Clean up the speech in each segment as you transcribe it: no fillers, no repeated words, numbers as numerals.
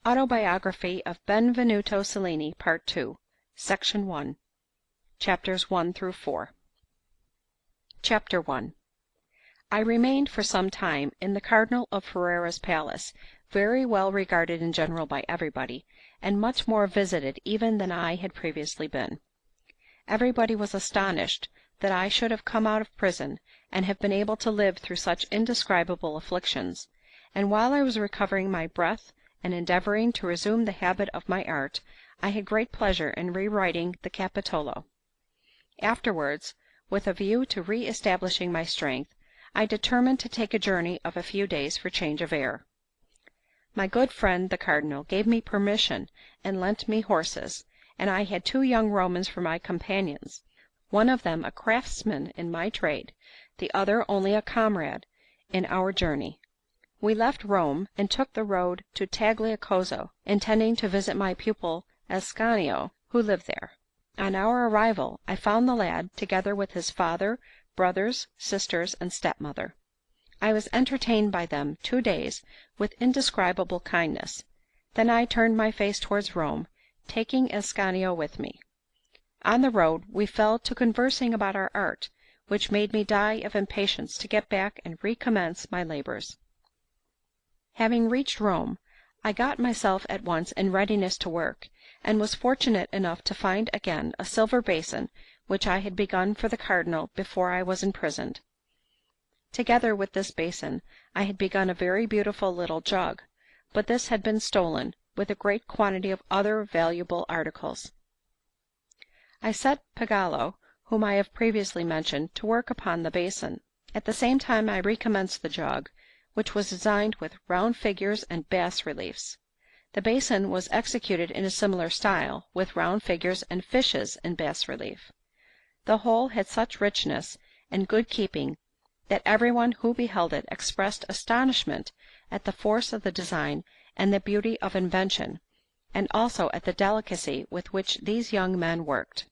Autobiography of Benvenuto Cellini, Part 2, Section 1, Chapters 1 through 4. Chapter 1. I remained for some time in the Cardinal of Ferrara's palace, very well regarded in general by everybody, and much more visited even than I had previously been. Everybody was astonished that I should have come out of prison, and have been able to live through such indescribable afflictions, and while I was recovering my breath and endeavouring to resume the habit of my art, I had great pleasure in rewriting the Capitolo. Afterwards, with a view to re-establishing my strength, I determined to take a journey of a few days for change of air. My good friend the Cardinal gave me permission and lent me horses, and I had 2 young Romans for my companions, one of them a craftsman in my trade, the other only a comrade in our journey. We left Rome, and took the road to Tagliacozzo, intending to visit my pupil Ascanio, who lived there. On our arrival, I found the lad, together with his father, brothers, sisters, and stepmother. I was entertained by them 2 days with indescribable kindness. Then I turned my face towards Rome, taking Ascanio with me. On the road we fell to conversing about our art, which made me die of impatience to get back and recommence my labours. Having reached Rome, I got myself at once in readiness to work, and was fortunate enough to find again a silver basin which I had begun for the Cardinal before I was imprisoned. Together with this basin I had begun a very beautiful little jug, but this had been stolen, with a great quantity of other valuable articles. I set Pagolo, whom I have previously mentioned, to work upon the basin. At the same time I recommenced the jug, which was designed with round figures and bas reliefs. The basin was executed in a similar style, with round figures and fishes in bas relief. The whole had such richness and good keeping that everyone who beheld it expressed astonishment at the force of the design and the beauty of invention, and also at the delicacy with which these young men worked.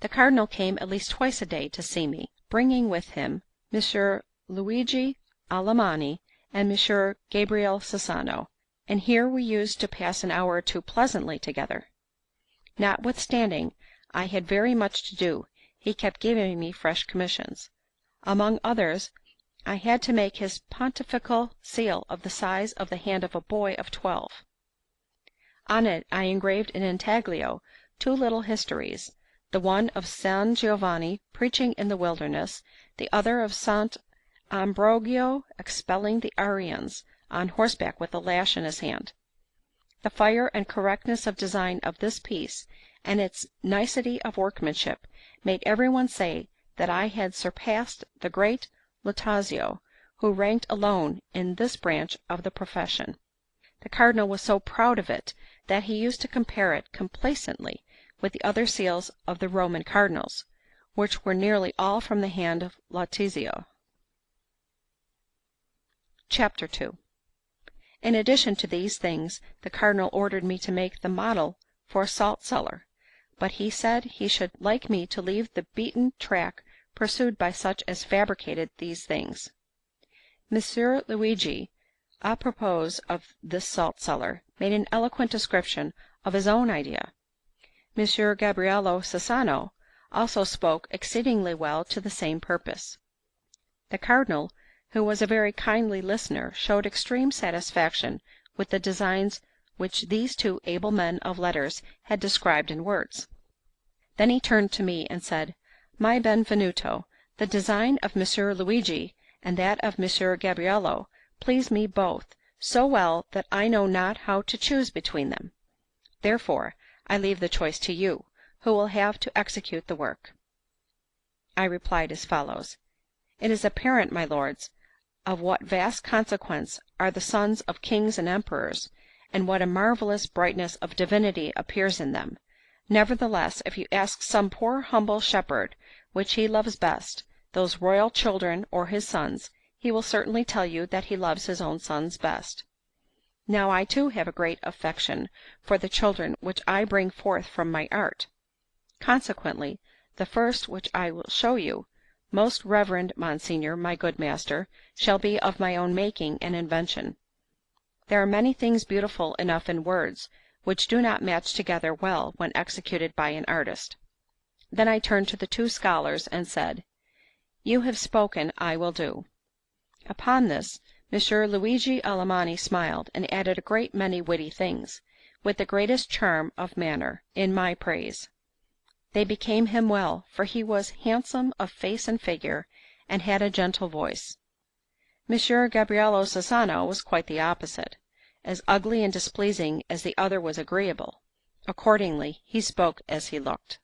The Cardinal came at least twice a day to see me, bringing with him Messer Luigi Alamanni and Messer Gabriel Cesano, and here we used to pass an hour or 2 pleasantly together. Notwithstanding I had very much to do, he kept giving me fresh commissions. Among others, I had to make his pontifical seal of the size of the hand of a boy of 12. On it I engraved in intaglio 2 little histories, the one of San Giovanni preaching in the wilderness, the other of Sant Ambrogio expelling the Arians, on horseback with a lash in his hand. The fire and correctness of design of this piece, and its nicety of workmanship, made everyone say that I had surpassed the great Lautazio, who ranked alone in this branch of the profession. The Cardinal was so proud of it that he used to compare it complacently with the other seals of the Roman cardinals, which were nearly all from the hand of Lautizio. Chapter 2. In addition to these things, the Cardinal ordered me to make the model for a salt cellar, but he said he should like me to leave the beaten track pursued by such as fabricated these things. Messer Luigi, a propos of this salt cellar, made an eloquent description of his own idea. Messer Gabriello Cesano also spoke exceedingly well to the same purpose. The Cardinal, who was a very kindly listener, showed extreme satisfaction with the designs which these 2 able men of letters had described in words. Then he turned to me and said, "My Benvenuto, the design of Messer Luigi and that of Messer Gabriello please me both so well that I know not how to choose between them. Therefore I leave the choice to you, who will have to execute the work." I replied as follows: "It is apparent, my lords, of what vast consequence are the sons of kings and emperors, and what a marvellous brightness of divinity appears in them. Nevertheless, if you ask some poor humble shepherd which he loves best, those royal children or his sons, he will certainly tell you that he loves his own sons best. Now I too have a great affection for the children which I bring forth from my art. Consequently, the first which I will show you, most reverend Monsignor, my good master, shall be of my own making and invention. There are many things beautiful enough in words, which do not match together well when executed by an artist. Then I turned to the two scholars and said, "You have spoken, I will do." Upon this, Messer Luigi Alamanni smiled, and added a great many witty things, with the greatest charm of manner, in my praise. They became him well, for he was handsome of face and figure, and had a gentle voice. Messer Gabriello Cesano was quite the opposite, as ugly and displeasing as the other was agreeable. Accordingly, he spoke as he looked.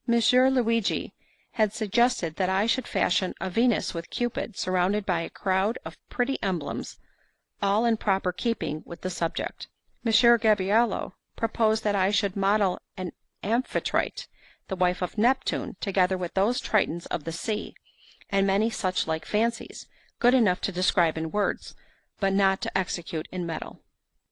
Messer Luigi had suggested that I should fashion a Venus with Cupid surrounded by a crowd of pretty emblems, all in proper keeping with the subject. Messer Gabriello proposed that I should model an Amphitrite, the wife of Neptune, together with those Tritons of the sea, and many such like fancies, good enough to describe in words, but not to execute in metal.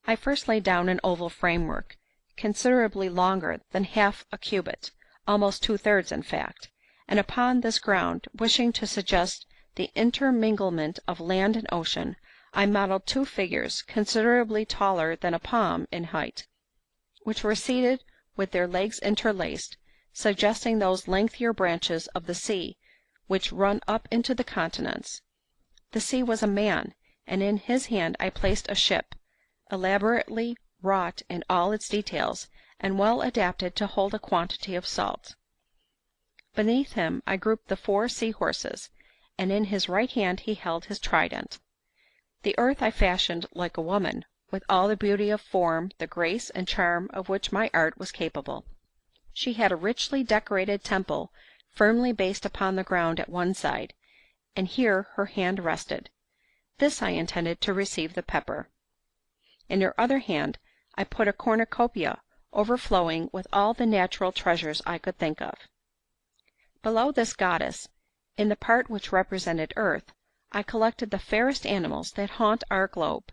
I first laid down an oval framework, considerably longer than half a cubit, almost 2/3 in fact, and upon this ground, wishing to suggest the interminglement of land and ocean, I modelled two figures considerably taller than a palm in height, which were seated with their legs interlaced, suggesting those lengthier branches of the sea which run up into the continents. The sea was a man, and in his hand I placed a ship, elaborately wrought in all its details, and well adapted to hold a quantity of salt. Beneath him I grouped the 4 sea-horses, and in his right hand he held his trident. The earth I fashioned like a woman, with all the beauty of form, the grace and charm of which my art was capable. She had a richly decorated temple firmly based upon the ground at one side, and here her hand rested. This I intended to receive the pepper. In her other hand I put a cornucopia overflowing with all the natural treasures I could think of. Below this goddess, in the part which represented earth, I collected the fairest animals that haunt our globe.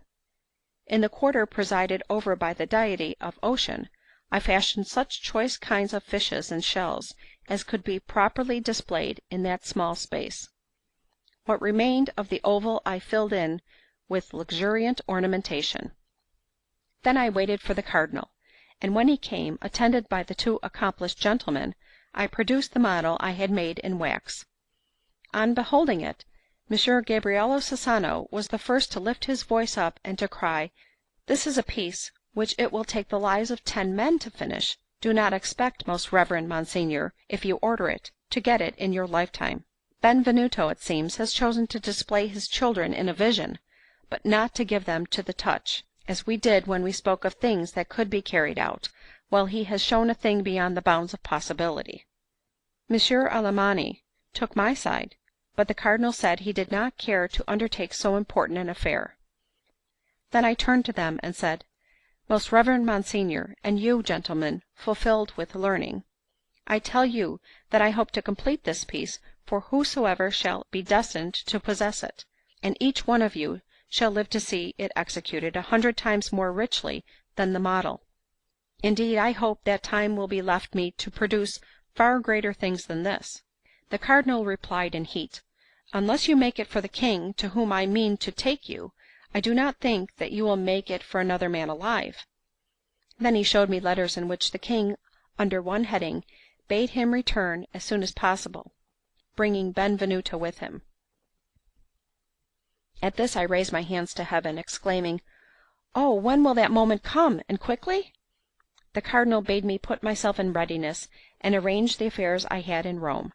In the quarter presided over by the deity of ocean, I fashioned such choice kinds of fishes and shells as could be properly displayed in that small space. What remained of the oval I filled in with luxuriant ornamentation. Then I waited for the cardinal, and when he came, attended by the 2 accomplished gentlemen, I produced the model I had made in wax. On beholding it, Messer Gabriello Cesano was the first to lift his voice up and to cry, "This is a piece which it will take the lives of 10 men to finish. Do not expect, most reverend Monsignor, if you order it, to get it in your lifetime. Benvenuto, it seems, has chosen to display his children in a vision, but not to give them to the touch, as we did when we spoke of things that could be carried out, while he has shown a thing beyond the bounds of possibility." Messer Alamanni took my side, but the cardinal said he did not care to undertake so important an affair. Then I turned to them and said, "Most reverend Monsignor, and you, gentlemen, fulfilled with learning, I tell you that I hope to complete this piece for whosoever shall be destined to possess it, and each one of you shall live to see it executed 100 times more richly than the model. Indeed, I hope that time will be left me to produce far greater things than this." The cardinal replied in heat, "Unless you make it for the king, to whom I mean to take you, I do not think that you will make it for another man alive." Then he showed me letters in which the king, under one heading, bade him return as soon as possible, bringing Benvenuto with him. At this I raised my hands to heaven, exclaiming, "Oh, when will that moment come, and quickly?" The cardinal bade me put myself in readiness, and arrange the affairs I had in Rome.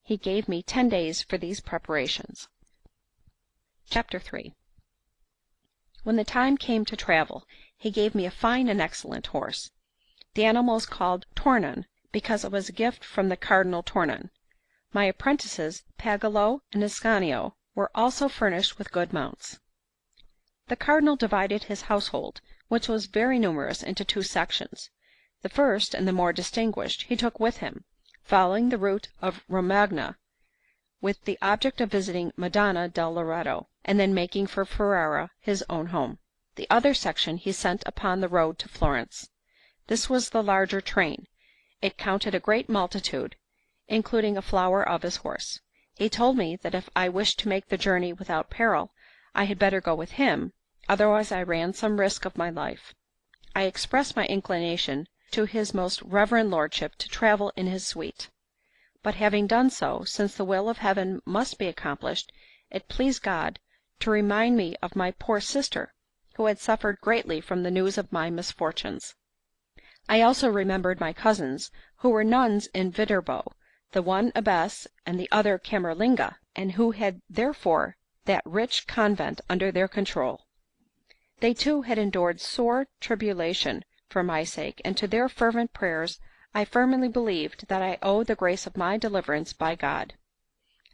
He gave me 10 days for these preparations. Chapter 3. When the time came to travel, he gave me a fine and excellent horse. The animal was called Tornon, because it was a gift from the Cardinal Tornon. My apprentices, Pagolo and Ascanio, were also furnished with good mounts. The cardinal divided his household, which was very numerous, into 2 sections. The first, and the more distinguished, he took with him, following the route of Romagna, with the object of visiting Madonna del Loreto, and then making for Ferrara, his own home. The other section he sent upon the road to Florence. This was the larger train. It counted a great multitude, including a flower of his horse. He told me that if I wished to make the journey without peril, I had better go with him, otherwise I ran some risk of my life. I expressed my inclination to his most reverend lordship to travel in his suite. But having done so, since the will of heaven must be accomplished, it pleased God to remind me of my poor sister, who had suffered greatly from the news of my misfortunes. I also remembered my cousins, who were nuns in Viterbo, the one abbess and the other camerlinga, and who had therefore that rich convent under their control. They too had endured sore tribulation for my sake, and to their fervent prayers I firmly believed that I owed the grace of my deliverance by God.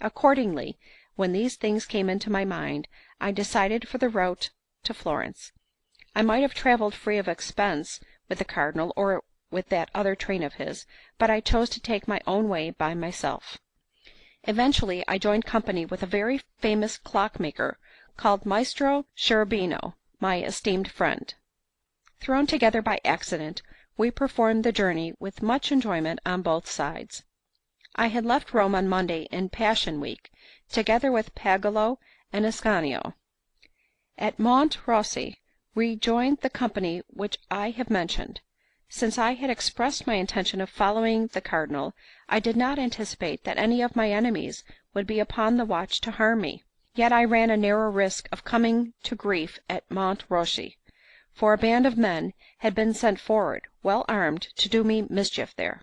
Accordingly, when these things came into my mind, I decided for the route to Florence. I might have travelled free of expense with the Cardinal or with that other train of his, but I chose to take my own way by myself. Eventually I joined company with a very famous clockmaker called Maestro Cherubino, my esteemed friend. Thrown together by accident, we performed the journey with much enjoyment on both sides. I had left Rome on Monday in Passion Week, together with Pagolo and Ascanio. At Monte Rossi we joined the company which I have mentioned. Since I had expressed my intention of following the Cardinal, I did not anticipate that any of my enemies would be upon the watch to harm me. Yet I ran a narrow risk of coming to grief at Monte Rossi, for a band of men had been sent forward, well armed, to do me mischief there.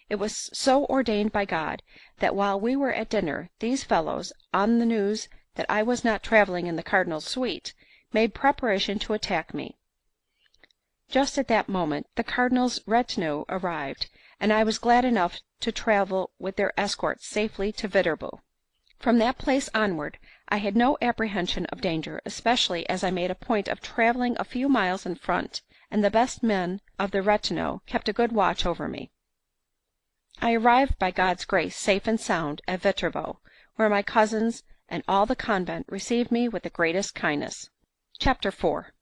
It was so ordained by God that while we were at dinner, these fellows, on the news that I was not travelling in the Cardinal's suite, made preparation to attack me. Just at that moment the Cardinal's retinue arrived, and I was glad enough to travel with their escort safely to Viterbo. From that place onward I had no apprehension of danger, especially as I made a point of travelling a few miles in front, and the best men of the retinue kept a good watch over me. I arrived by God's grace safe and sound at Viterbo, where my cousins and all the convent received me with the greatest kindness. Chapter 4.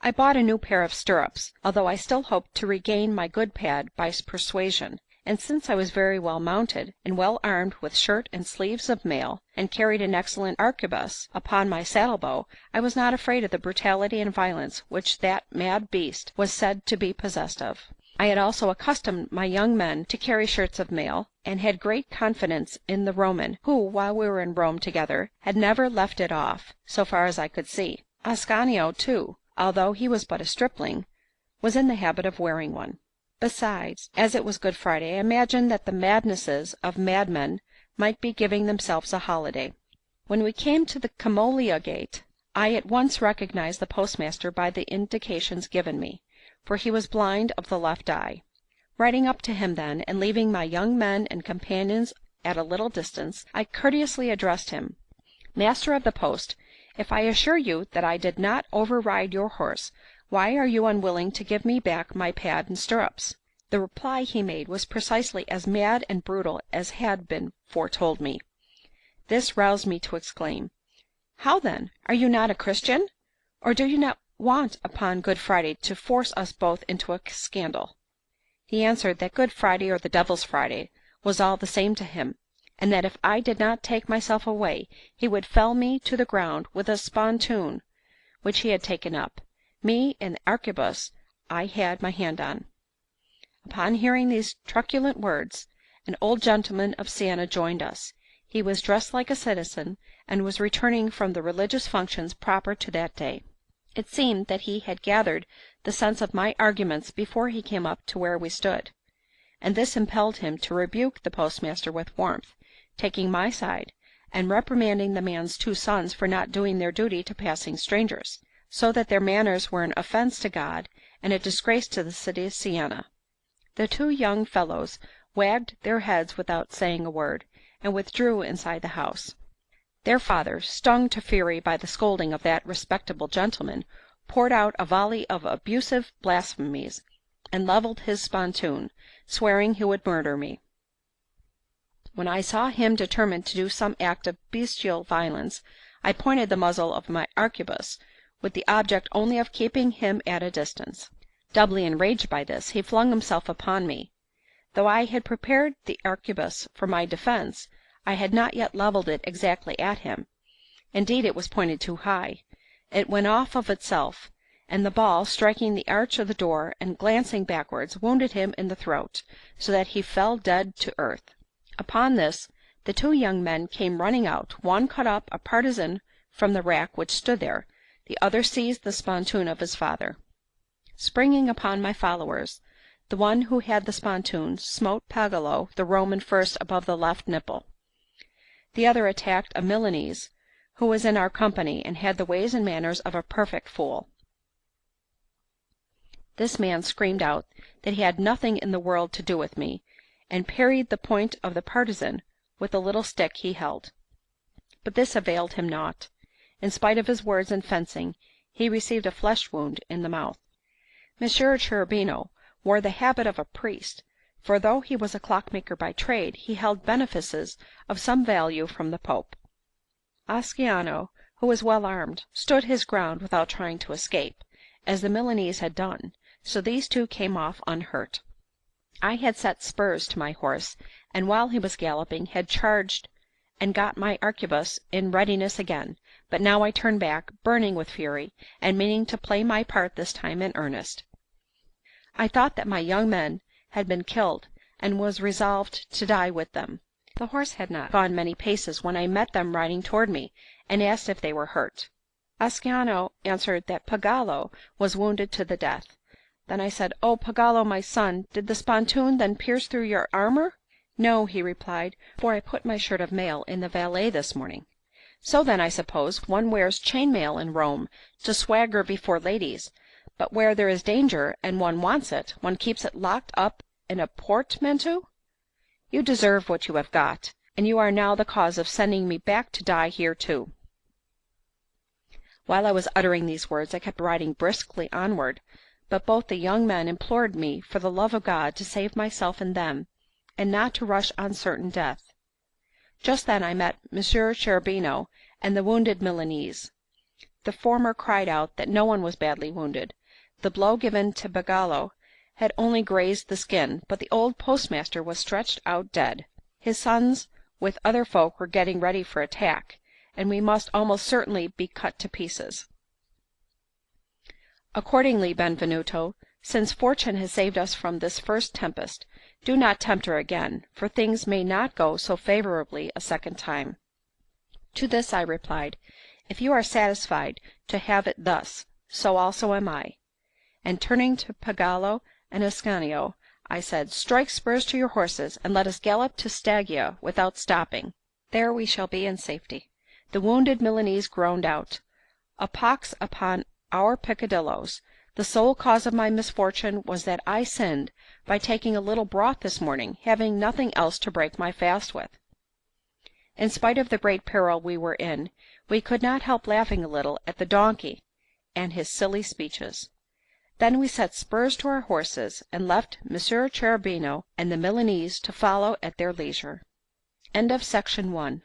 I bought a new pair of stirrups, although I still hoped to regain my good pad by persuasion, and since I was very well mounted, and well armed with shirt and sleeves of mail, and carried an excellent arquebus upon my saddle-bow, I was not afraid of the brutality and violence which that mad beast was said to be possessed of. I had also accustomed my young men to carry shirts of mail, and had great confidence in the Roman, who, while we were in Rome together, had never left it off, so far as I could see. Ascanio, too, although he was but a stripling, was in the habit of wearing one. Besides, as it was Good Friday, I imagined that the madnesses of madmen might be giving themselves a holiday. When we came to the Camollia gate, I at once recognized the postmaster by the indications given me, for he was blind of the left eye. Riding up to him then, and leaving my young men and companions at a little distance, I courteously addressed him: "Master of the post, if I assure you that I did not override your horse, why are you unwilling to give me back my pad and stirrups?" The reply he made was precisely as mad and brutal as had been foretold me. This roused me to exclaim: "How then? Are you not a Christian? Or do you not want upon Good Friday to force us both into a scandal?" He answered that Good Friday or the Devil's Friday was all the same to him, and that if I did not take myself away, he would fell me to the ground with a spontoon which he had taken up. Me and the arquebus I had my hand on. Upon hearing these truculent words, an old gentleman of Siena joined us. He was dressed like a citizen, and was returning from the religious functions proper to that day. It seemed that he had gathered the sense of my arguments before he came up to where we stood, and this impelled him to rebuke the postmaster with warmth, taking my side, and reprimanding the man's two sons for not doing their duty to passing strangers, so that their manners were an offence to God and a disgrace to the city of Siena. The two young fellows wagged their heads without saying a word, and withdrew inside the house. Their father, stung to fury by the scolding of that respectable gentleman, poured out a volley of abusive blasphemies, and levelled his spontoon, swearing he would murder me. When I saw him determined to do some act of bestial violence, I pointed the muzzle of my arquebus, with the object only of keeping him at a distance. Doubly enraged by this, he flung himself upon me. Though I had prepared the arquebus for my defence, I had not yet levelled it exactly at him. Indeed, it was pointed too high. It went off of itself, and the ball, striking the arch of the door and glancing backwards, wounded him in the throat, so that he fell dead to earth. Upon this the two young men came running out. One caught up a partisan from the rack which stood there, the other seized the spontoon of his father. Springing upon my followers, the one who had the spontoon smote Pagolo the Roman first above the left nipple. The other attacked a Milanese who was in our company, and had the ways and manners of a perfect fool. This man screamed out that he had nothing in the world to do with me, and parried the point of the partisan with the little stick he held. But this availed him naught. In spite of his words and fencing, he received a flesh wound in the mouth. Messer Cherubino wore the habit of a priest, for though he was a clockmaker by trade, he held benefices of some value from the Pope. Ascanio, who was well armed, stood his ground without trying to escape, as the Milanese had done, so these two came off unhurt. I had set spurs to my horse, and while he was galloping had charged and got my arquebus in readiness again, but now I turned back, burning with fury, and meaning to play my part this time in earnest. I thought that my young men had been killed, and was resolved to die with them. The horse had not gone many paces when I met them riding toward me, and asked if they were hurt. Ascanio answered that Pagolo was wounded to the death. Then I said, "O Pagolo, my son, did the spontoon then pierce through your armour?" "No," he replied, "for I put my shirt of mail in the valet this morning." "So then, I suppose, one wears chain mail in Rome to swagger before ladies, but where there is danger, and one wants it, one keeps it locked up in a portmanteau? You deserve what you have got, and you are now the cause of sending me back to die here too." While I was uttering these words I kept riding briskly onward, but both the young men implored me for the love of God to save myself and them, and not to rush on certain death. Just then I met Messer Cherubino and the wounded Milanese. The former cried out that no one was badly wounded. The blow given to Pagolo had only grazed the skin, but the old postmaster was stretched out dead. His sons with other folk were getting ready for attack, and we must almost certainly be cut to pieces. Accordingly, Benvenuto, since fortune has saved us from this first tempest, do not tempt her again, for things may not go so favourably a second time. To this I replied, "If you are satisfied to have it thus, so also am I." And turning to Pagolo and Ascanio, I said, "Strike spurs to your horses, and let us gallop to Staggia without stopping. There we shall be in safety." The wounded Milanese groaned out, "A pox upon our peccadilloes! The sole cause of my misfortune was that I sinned by taking a little broth this morning, having nothing else to break my fast with." In spite of the great peril we were in, we could not help laughing a little at the donkey and his silly speeches. Then we set spurs to our horses, and left Messer Cherubino and the Milanese to follow at their leisure. Section 2.